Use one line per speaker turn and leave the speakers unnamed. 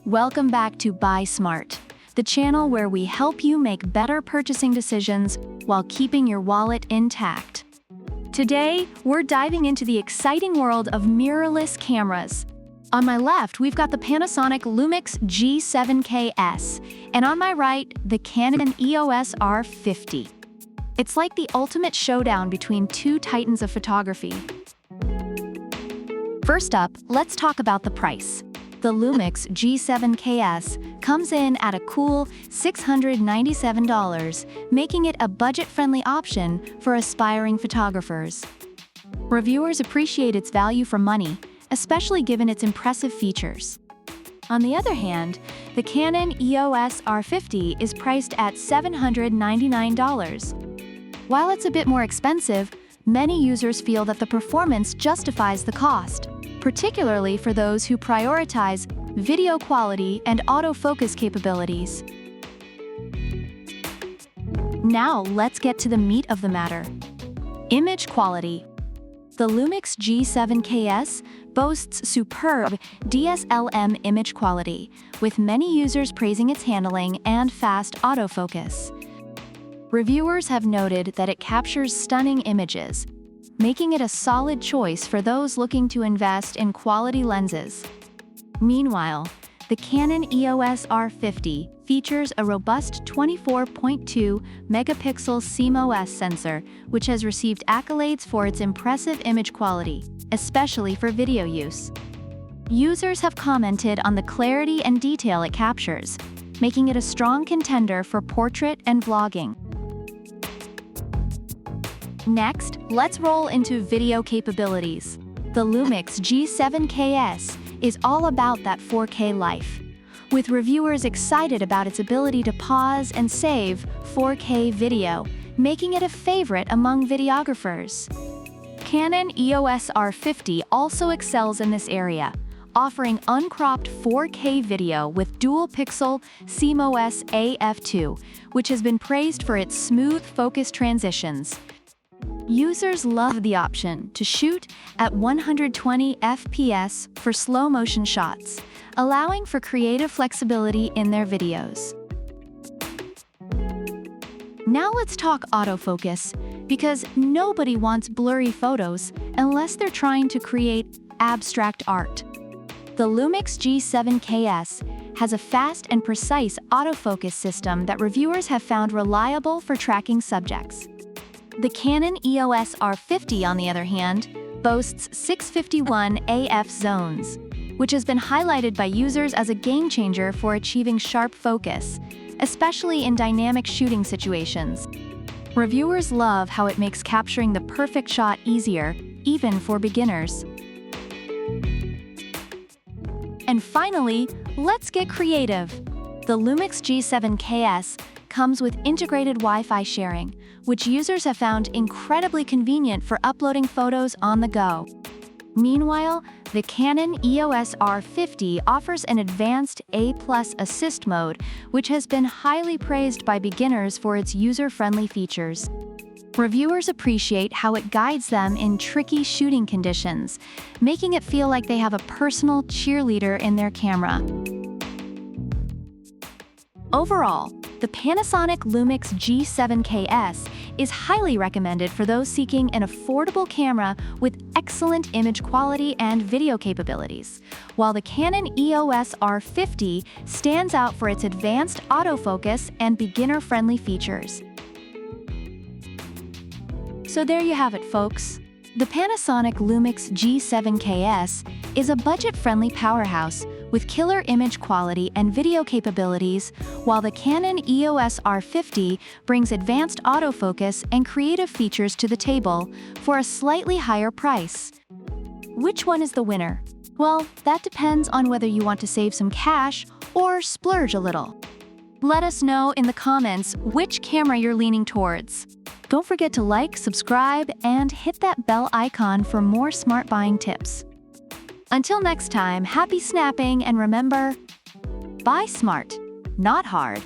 Welcome back to Buy Smart, the channel where we help you make better purchasing decisions while keeping your wallet intact. Today, we're diving into the exciting world of mirrorless cameras. On my left, we've got the Panasonic LUMIX G7KS, and on my right, the Canon EOS R50. It's like the ultimate showdown between two titans of photography. First up, let's talk about the price. The LUMIX G7KS comes in at a cool $697, making it a budget-friendly option for aspiring photographers. Reviewers appreciate its value for money, especially given its impressive features. On the other hand, the Canon EOS R50 is priced at $799. While it's a bit more expensive, many users feel that the performance justifies the cost, particularly for those who prioritize video quality and autofocus capabilities. Now let's get to the meat of the matter. Image quality. The LUMIX G7KS boasts superb DSLM image quality, with many users praising its handling and fast autofocus. Reviewers have noted that it captures stunning images, making it a solid choice for those looking to invest in quality lenses. Meanwhile, the Canon EOS R50 features a robust 24.2 megapixel CMOS sensor, which has received accolades for its impressive image quality, especially for video use. Users have commented on the clarity and detail it captures, making it a strong contender for portrait and vlogging. Next, let's roll into video capabilities. The LUMIX G7KS is all about that 4K life, with reviewers excited about its ability to pause and save 4K video, making it a favorite among videographers. Canon EOS R50 also excels in this area, offering uncropped 4K video with dual-pixel CMOS AF2, which has been praised for its smooth focus transitions. Users love the option to shoot at 120 FPS for slow-motion shots, allowing for creative flexibility in their videos. Now let's talk autofocus, because nobody wants blurry photos unless they're trying to create abstract art. The LUMIX G7KS has a fast and precise autofocus system that reviewers have found reliable for tracking subjects. The Canon EOS R50, on the other hand, boasts 651 AF zones, which has been highlighted by users as a game-changer for achieving sharp focus, especially in dynamic shooting situations. Reviewers love how it makes capturing the perfect shot easier, even for beginners. And finally, let's get creative. The LUMIX G7KS comes with integrated Wi-Fi sharing, which users have found incredibly convenient for uploading photos on the go. Meanwhile, the Canon EOS R50 offers an advanced A+ assist mode, which has been highly praised by beginners for its user-friendly features. Reviewers appreciate how it guides them in tricky shooting conditions, making it feel like they have a personal cheerleader in their camera. Overall, the Panasonic LUMIX G7KS is highly recommended for those seeking an affordable camera with excellent image quality and video capabilities, while the Canon EOS R50 stands out for its advanced autofocus and beginner-friendly features. So there you have it, folks. The Panasonic LUMIX G7KS is a budget-friendly powerhouse with killer image quality and video capabilities, while the Canon EOS R50 brings advanced autofocus and creative features to the table for a slightly higher price. Which one is the winner? Well, that depends on whether you want to save some cash or splurge a little. Let us know in the comments which camera you're leaning towards. Don't forget to like, subscribe, and hit that bell icon for more smart buying tips. Until next time, happy snapping, and remember, buy smart, not hard.